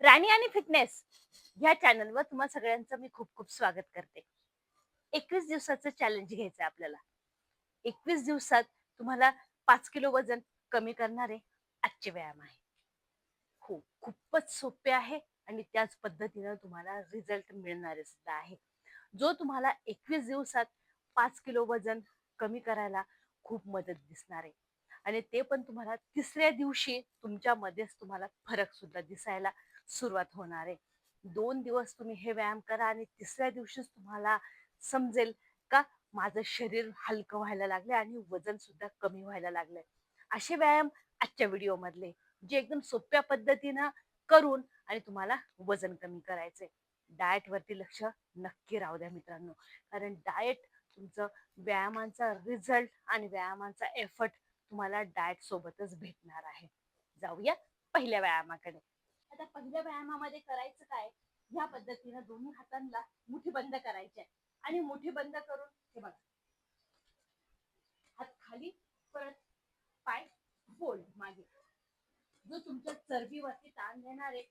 राणी आणि फिटनेस ह्या चॅनलवर तुम्हा सगळ्यांचं मी खूप खूप स्वागत करते. 21 दिवसाचं चॅलेंज घ्यायचं आपल्याला. 21 दिवसात तुम्हाला 5 किलो वजन कमी करणारे आजचे व्यायाम आहे. हो, खूपच सोपे आहे आणि त्याच पद्धतीनं तुम्हाला रिझल्ट मिळणारे सुद्धा आहे. जो तुम्हाला 21 दिवसात 5 किलो वजन कमी करायला खूप मदत दिसणार आहे. आणि ते पण तुम्हाला तिसऱ्या दिवशी तुमच्यामध्येच तुम्हाला फरक सुद्धा दिसायला सुरुवात होणार आहे. 2 दिवस तुम्ही हे व्यायाम करा आणि तिसऱ्या दिवशीच तुम्हाला समजेल का माझं शरीर हलकं व्हायला लागले आणि वजन सुद्धा कमी व्हायला लागलंय. असे व्यायाम आजच्या व्हिडिओमधले जे एकदम सोप्या पद्धतीनं करून आणि तुम्हाला वजन कमी करायचंय. डाएट वरती लक्ष नक्की राहू द्या मित्रांनो. कारण डाएट तुमचं व्यायामांचा रिझल्ट आणि व्यायामांचा एफर्ट तुम्हाला डाएट सोबतच भेटणार आहे. जाऊया पहिल्या व्यायामाकडे. आता पहिल्या व्यायामामध्ये करायचं काय? ह्या पद्धतीनं दोन्ही हातांना मुठी बंद करायचे आणि मुठी बंद करून हे बघा, हात खाली, परत पाय फोल्ड मागे. जो तुमच्या चरबीवरती ताण देणारे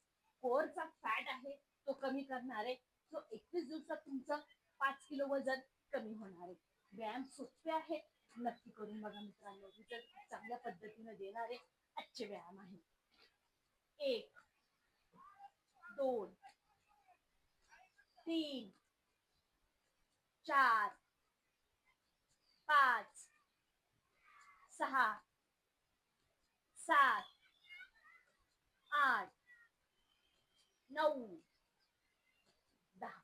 कोरचा फॅट आहे तो कमी करणारे, जो 21 दिवसात तुमचं 5 किलो वजन कमी होणार आहे. व्यायाम सोपे आहे, नक्की करून बघा मित्रांनो. रिझल्ट चांगल्या पद्धतीने देणारे आजचे व्यायाम आहे. 1, 2, 3, 4, 5, 6, 7, 8, 9, 10,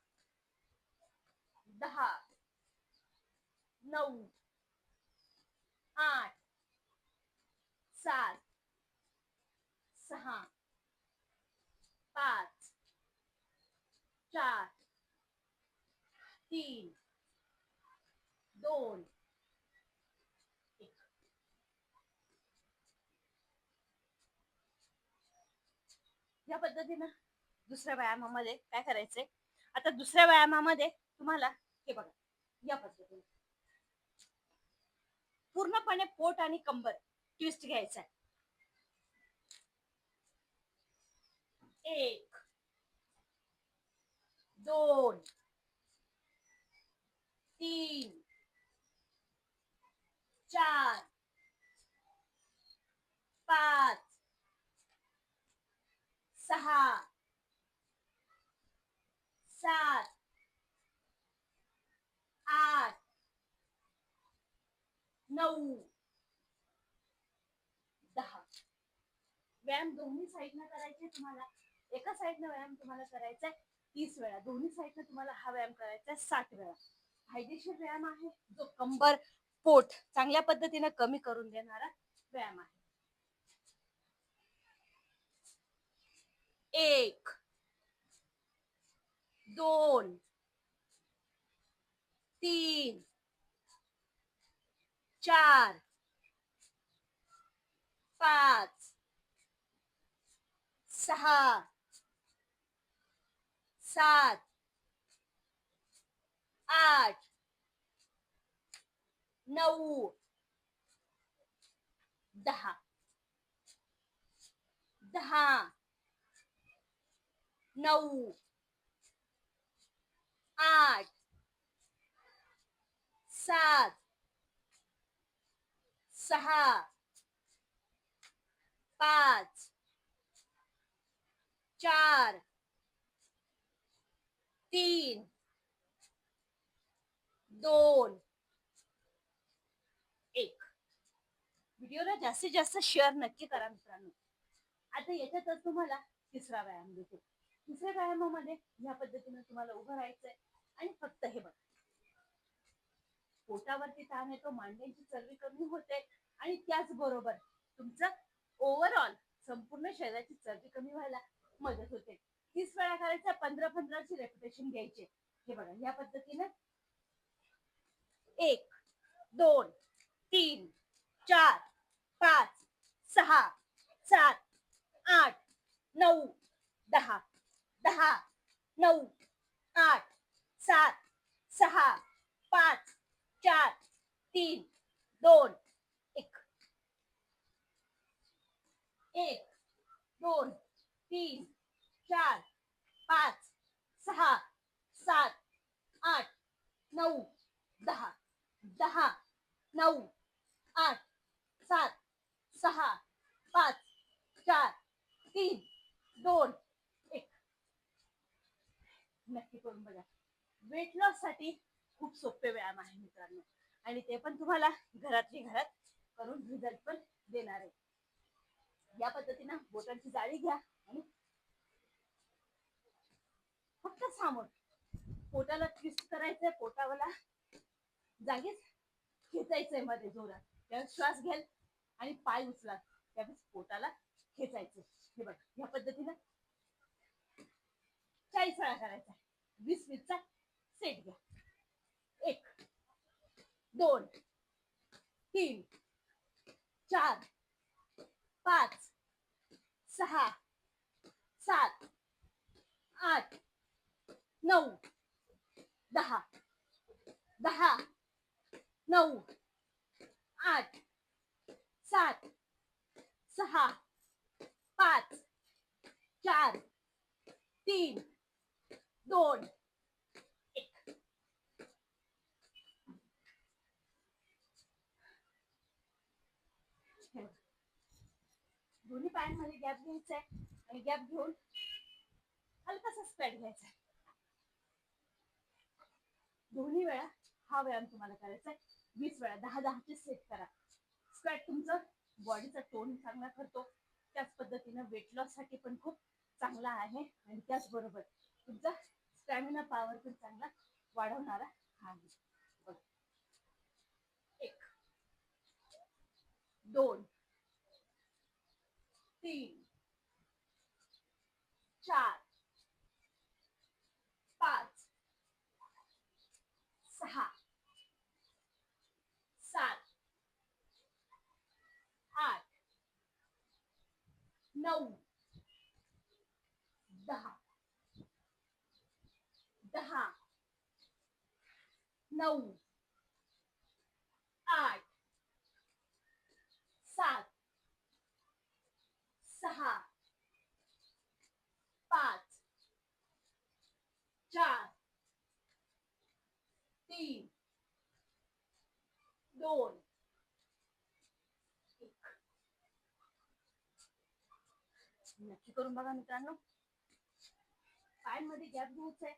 10, 9, 8, 7, 6, 5, 4, 3, 2, 1. या पद्धतीनं दुसऱ्या व्यायामामध्ये काय करायचंय? आता दुसऱ्या व्यायामामध्ये तुम्हाला हे बघा, या पद्धतीने पूर्णपणे पोट आणि कंबर ट्विस्ट घ्यायचा आहे. 1, 2, 3, 4, 5, 6, 7, 8, 9, 10. व्यायाम दोन्ही साईडनं करायचे तुम्हाला. एका साईडनं व्यायाम तुम्हाला करायचा आहे 30 वेळा, दोन्ही साईडनं तुम्हाला हा व्यायाम करायचा आहे 60 वेळा. फायदेशीर व्यायाम आहे, जो कंबर पोट चांगल्या पद्धतीने कमी करून देणारा व्यायाम आहे. 1, 2, 3, 4, 5, 6, 7, 8, 9, 10, 10, 9, 8, 7, 6, 5, 4, 3, 2, 1. व्हिडिओला जास्तीत जास्त शेअर नक्की करा मित्रांनो. आता याच्यातच तुम्हाला तिसरा व्यायाम देते. तिसऱ्या व्यायामामध्ये या पद्धतीने तुम्हाला उभं राहायचंय आणि फक्त हे बघा, पोटावरती ताण येतो, मांड्यांची चरबी कमी होते आणि त्याचबरोबर तुमचं ओव्हरऑल संपूर्ण शरीराची चरबी कमी व्हायला मदत होते. 30 वेळा करायचा, 15-15ची रेपिटेशन घ्यायचे. हे बघा, या पद्धतीने 1, 2, 3, 4, 5, 6, 7, 8, 9, 10, 10, 9, 8, 7, 6, 5, 4, 3, 2, 1. 1, 2, 3, 4 5 6 7 8 9 10 10 9 8 7 6 5 4 3 2 1. नक्की करून बघा. वेट लॉस साठी खूप सोपे व्यायाम आहे मित्रांनो, आणि ते पण तुम्हाला घरातली घरात करून रिझल्ट पण देणार आहे. या पद्धतीनं बोटांची जाळी घ्या आणि फक्त सामोर पोटाला ट्विस्ट करायचंय, पोटाला जागीच खेचायचंय मध्ये जोरात. त्यावेळेस श्वास घ्याल आणि पाय उचला, त्यावेळेस पोटाला खेचायचं. हे बघ, या पद्धतीनं 40 वेळा करायचा. 20-20चा सेट घ्या. 1 2 3 4 5 6 7 8 9 10 10 9 8 7 6 5 4 3 2 1. दोन्ही पायांमध्ये गॅप घ्यायचा आहे आणि गॅप घेऊन हलकासा स्क्वॅट घ्यायचा आहे. दोन्ही वेळा हा व्यायाम तुम्हाला करायचा आहे. 20 वेळा 10-10चे सेट करा. स्क्वॅट तुमचं बॉडीचा टोन चांगला करतो, त्याच पद्धतीनं वेट लॉस साठी पण खूप चांगला आहे, आणि त्याचबरोबर तुमचा स्टॅमिना पॉवर पण चांगला वाढवणारा हा आहे. 1 2 3 4 5 6 7 8 9 10 10 9 8 7 6 5 4 3 2 1. नक्की करून बघा मित्रांनो. पायांमध्ये गॅप घ्यायचा आहे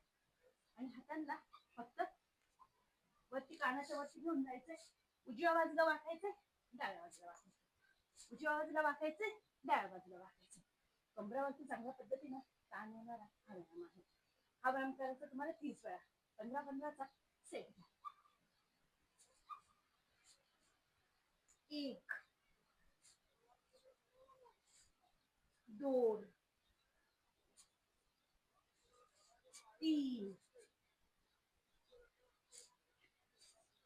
आणि हातांना फक्त वरती कानाच्या वरती घेऊन जायचंय. उजव्या बाजूला वाकायचंय, डाव्या बाजूला वाकायचंय, उजव्या बाजूला वाकायचंय, डाव्या बाजूला वाकायचंय. कमरावरती चांगल्या पद्धतीनं ताण येणारा हा व्यायाम आहे. हा व्यायाम करायचा तुम्हाला 30 वेळा. 15-15चा सेट घ्या. 1 2 3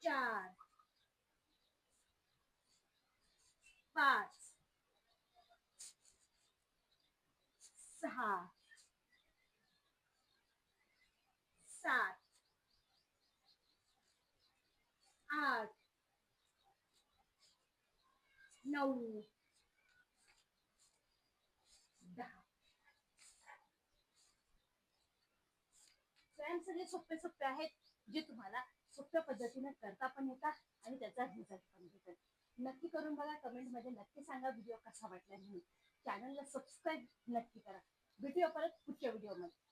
4 5 6 7 8 9 10. व्यायाम सगळे सोपे सोपे आहेत, जे तुम्हाला सोप्या पद्धतीने करता पण येतात आणि त्याचा रिझल्ट पण घेतात. नक्की करून बघा. कमेंटमध्ये नक्की सांगा व्हिडिओ कसा वाटला म्हणून. चॅनलला सबस्क्राईब नक्की करा. भेटूया परत पुढच्या व्हिडिओमध्ये.